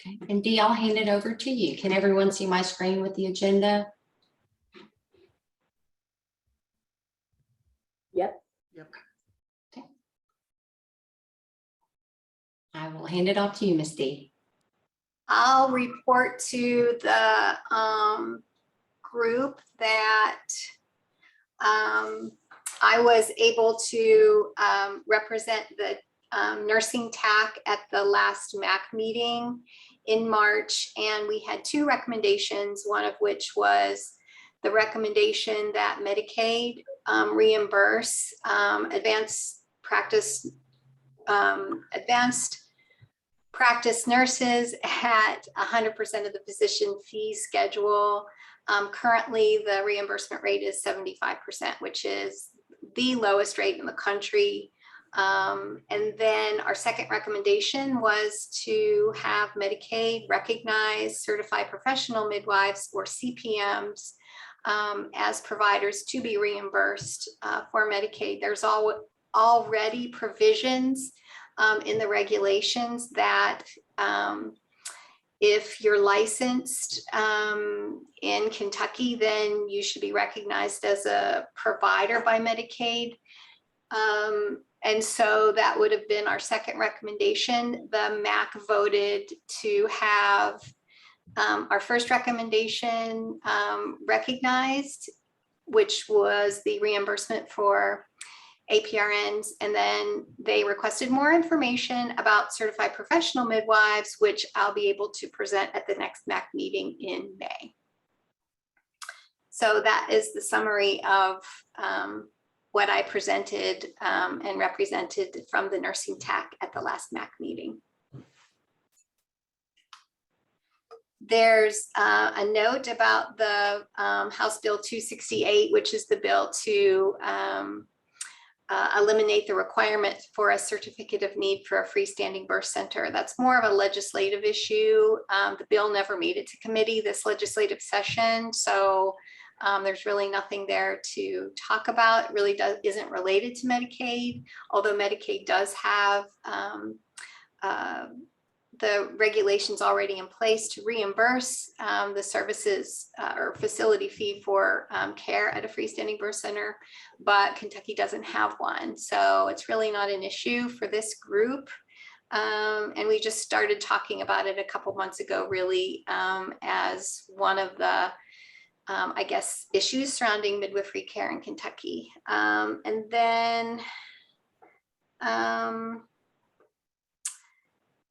Okay. And Dee, I'll hand it over to you. Can everyone see my screen with the agenda? Yep. Okay. I will hand it off to you, Miss Dee. I'll report to the group that I was able to represent the nursing TAC at the last MAC meeting in March, and we had two recommendations, one of which was the recommendation that Medicaid reimburse advanced practice nurses at 100% of the physician fee schedule. Currently, the reimbursement rate is 75%, which is the lowest rate in the country. And then our second recommendation was to have Medicaid recognize certified professional midwives, or CPMs, as providers to be reimbursed for Medicaid. There's already provisions in the regulations that if you're licensed in Kentucky, then you should be recognized as a provider by Medicaid. And so that would have been our second recommendation. The MAC voted to have our first recommendation recognized, which was the reimbursement for APRNs, and then they requested more information about certified professional midwives, which I'll be able to present at the next MAC meeting in May. So that is the summary of what I presented and represented from the nursing TAC at the last MAC meeting. There's a note about the House Bill 268, which is the bill to eliminate the requirement for a certificate of need for a freestanding birth center. That's more of a legislative issue. The bill never made it to committee this legislative session, so there's really nothing there to talk about. It really isn't related to Medicaid, although Medicaid does have the regulations already in place to reimburse the services or facility fee for care at a freestanding birth center, but Kentucky doesn't have one. So it's really not an issue for this group. And we just started talking about it a couple months ago, really, as one of the, I guess, issues surrounding midwifery care in Kentucky. And then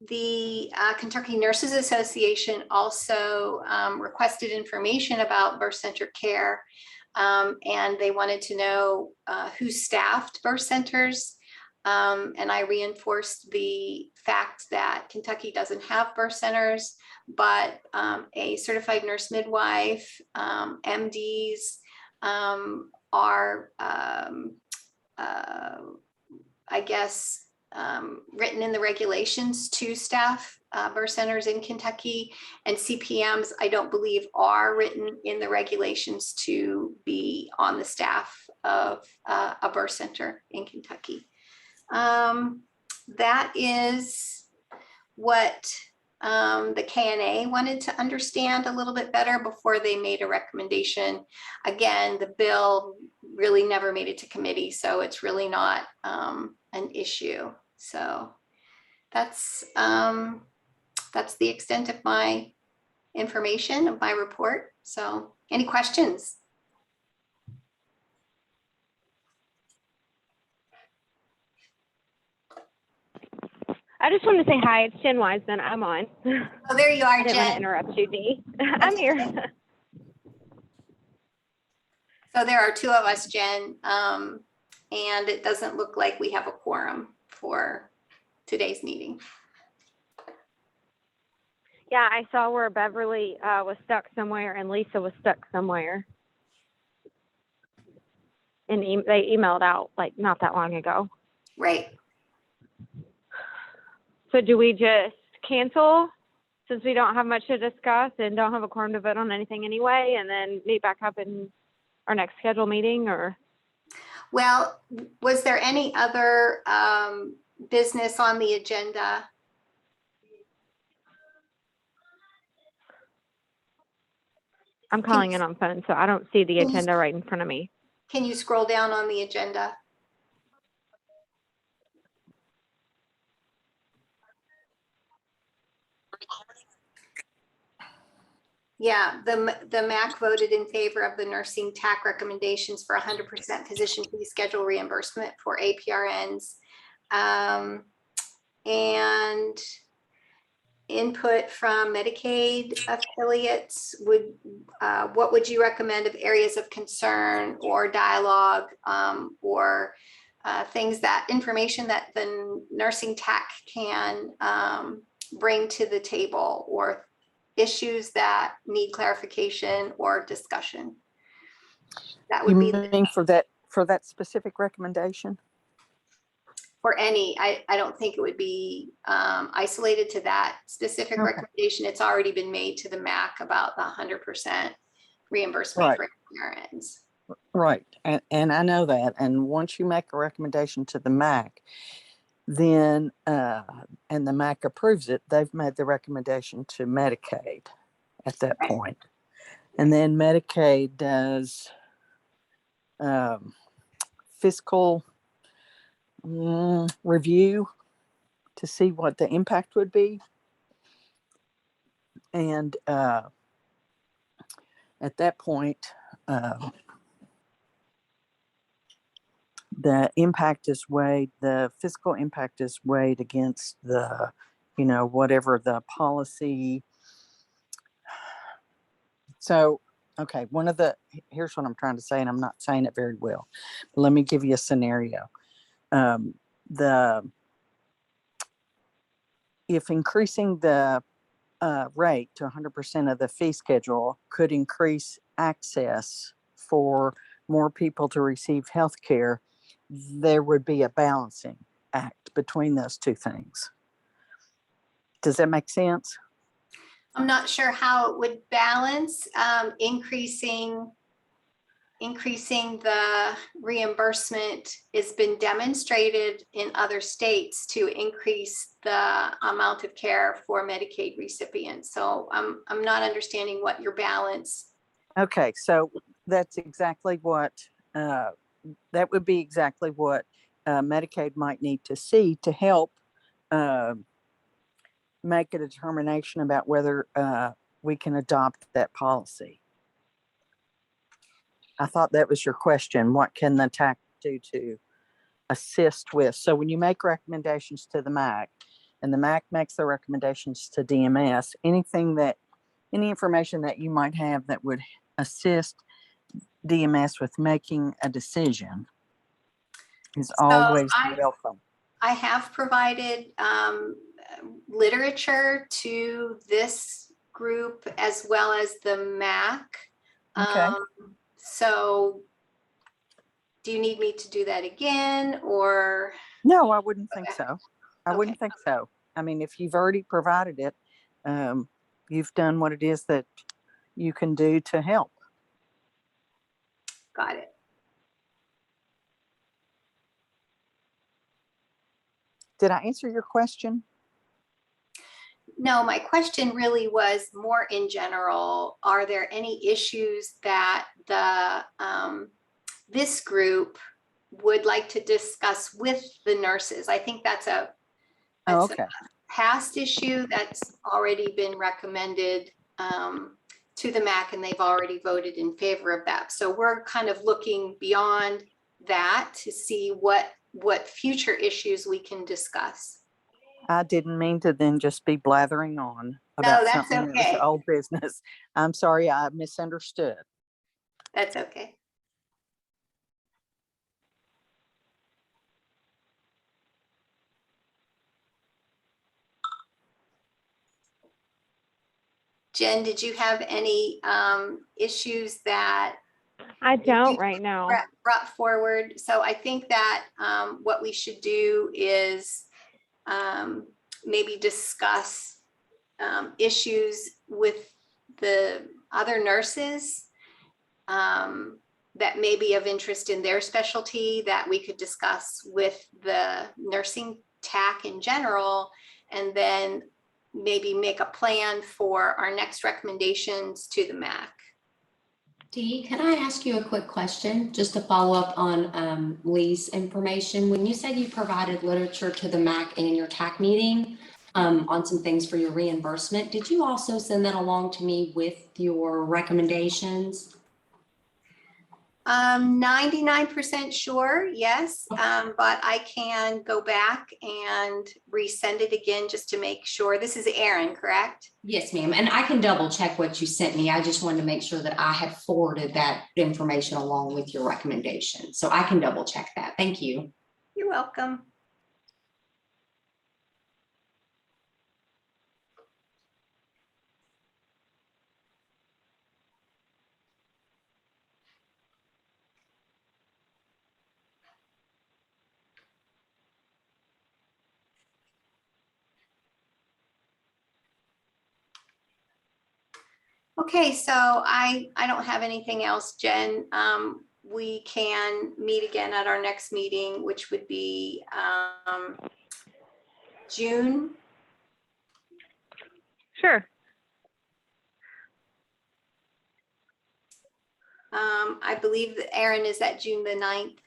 the Kentucky Nurses Association also requested information about birth center care, and they wanted to know who staffed birth centers. And I reinforced the fact that Kentucky doesn't have birth centers, but a certified nurse midwife, MDs are, I guess, written in the regulations to staff birth centers in Kentucky, and CPMs, I don't believe, are written in the regulations to be on the staff of a birth center in Kentucky. That is what the KNA wanted to understand a little bit better before they made a recommendation. Again, the bill really never made it to committee, so it's really not an issue. So that's the extent of my information, of my report. So any questions? I just want to say hi. It's Jen Wiseman. I'm on. Oh, there you are, I didn't want to Jen. interrupt you, Dee. I'm here. So there are two of us, Jen, and it doesn't look like we have a quorum for today's meeting. Yeah, I saw where Beverly was stuck somewhere and Lisa was stuck somewhere. And they emailed out like not that long ago. Right. So do we just cancel since we don't have much to discuss and don't have a quorum to vote on anything anyway, and then meet back up in our next scheduled meeting? Or well, was there any other business on the agenda? I'm calling in on phone, so I don't see the agenda right in front of me. Can you scroll down on the agenda? Yeah, the MAC voted in favor of the nursing TAC recommendations for 100% physician fee schedule reimbursement for APRNs. And input from Medicaid affiliates would, what would you recommend of areas of concern or dialogue, or things that information that the nursing TAC can bring to the table, or issues that need clarification or discussion? That would be mean for that specific recommendation? for any. I don't think it would be isolated to that specific Okay. recommendation. It's already been made to the MAC about the 100% reimbursement Right. for APRNs. Right, and I know that. And once you make a recommendation to the MAC, then and the MAC approves it, they've made the recommendation to Medicaid at that Right. point. And then Medicaid does fiscal review to see what the impact would be. And at that point, the impact is weighed, the fiscal impact is weighed against the, whatever the policy. So, okay, here's what I'm trying to say, and I'm not saying it very well, but let me give you a scenario. If increasing the rate to 100% of the fee schedule could increase access for more people to receive health care, there would be a balancing act between those two things. Does that make sense? I'm not sure how it would balance increasing the reimbursement. Has been demonstrated in other states to increase the amount of care for Medicaid recipients. So I'm not understanding what your balance. Okay, so that's exactly what that would be exactly what Medicaid might need to see to help make a determination about whether we can adopt that policy. I thought that was your question. What can the TAC do to assist with? So when you make recommendations to the MAC, and the MAC makes the recommendations to DMS, any information that you might have that would assist DMS with making a decision is always welcome. I have provided literature to this group as well as the MAC. Okay. So do you need me to do that again, or? No, I wouldn't think so. I Okay. wouldn't think so. I mean, if you've already provided it, you've done what it is that you can do to help. Got it. Did I answer your question? No, my question really was more in general. Are there any issues that this group would like to discuss with the nurses? I think that's a past issue that's already been recommended to the MAC, and they've already voted in favor of that. So we're kind of looking beyond that to see what future issues we can discuss. I didn't mean to then just be blathering on about something that was old business. I'm sorry, I misunderstood. That's okay. Jen, did you have any issues that I don't right now. brought forward? So I think that what we should do is maybe discuss issues with the other nurses that may be of interest in their specialty that we could discuss with the nursing TAC in general, and then maybe make a plan for our next recommendations to the MAC. Dee, can I ask you a quick question, just to follow up on Lee's information? When you said you provided literature to the MAC and your TAC meeting on some things for your reimbursement, did you also send that along to me with your recommendations? 99% sure, yes, but I can go back and resend it again just to make sure. This is Erin, correct? Yes, ma'am. And I can double check what you sent me. I just wanted to make sure that I had forwarded that information along with your recommendation. So I can double check that. Thank you. You're welcome. Okay, so I don't have anything else, Jen. We can meet again at our next meeting, which would be June. Sure. I believe that Erin is at June the 9th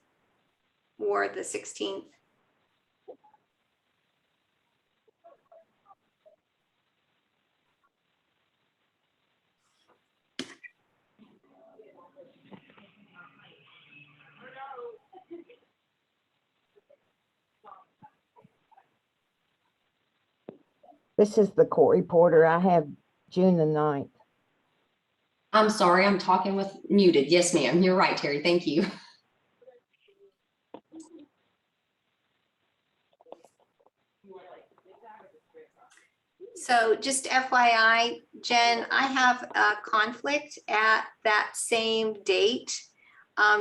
or the 16th. This is the court reporter. I have June the 9th. I'm sorry, I'm talking with muted. Yes, ma'am. You're right, Terry. Thank you. So just FYI, Jen, I have a conflict at that same date.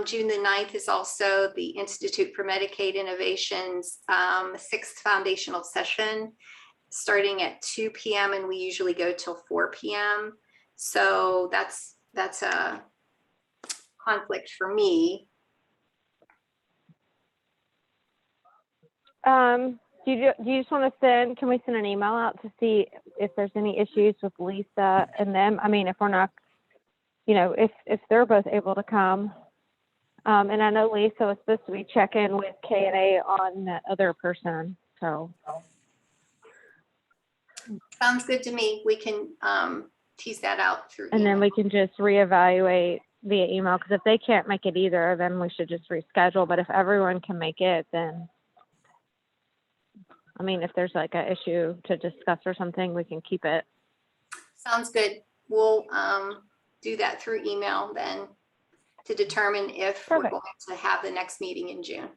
June the 9th is also the Institute for Medicaid Innovation's 6th foundational session, starting at 2 p.m. and we usually go till 4 p.m. So that's a conflict for me. Do you just want to send, can we send an email out to see if there's any issues with Lisa and them? I mean, if we're not, you know, if they're both able to come. And I know Lisa was supposed to be checking with K&A on that other person, so. Sounds good to me. We can tease that out through And then email. we can just reevaluate via email, because if they can't make it either, then we should just reschedule. But if everyone can make it, then, I mean, if there's like an issue to discuss or something, we can keep it. Sounds good. We'll do that through email then to determine if we're Perfect. going to have the next meeting in June.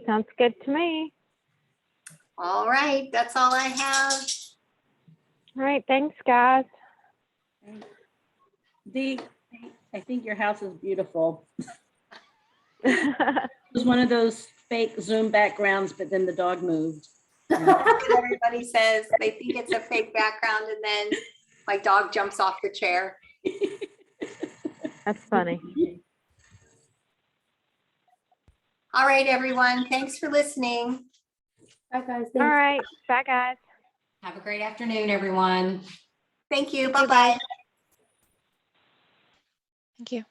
Sounds good to me. All right, that's all I have. All right, thanks, guys. Dee, I think your house is beautiful. It was one of those fake Zoom backgrounds, but then the dog moved. Everybody says they think it's a fake background and then my dog jumps off the chair. That's funny. All right, everyone. Thanks for listening. Bye, guys. All right, bye, guys. Have a great afternoon, everyone. Thank you. Bye-bye. Thank you.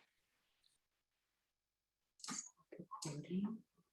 Recording.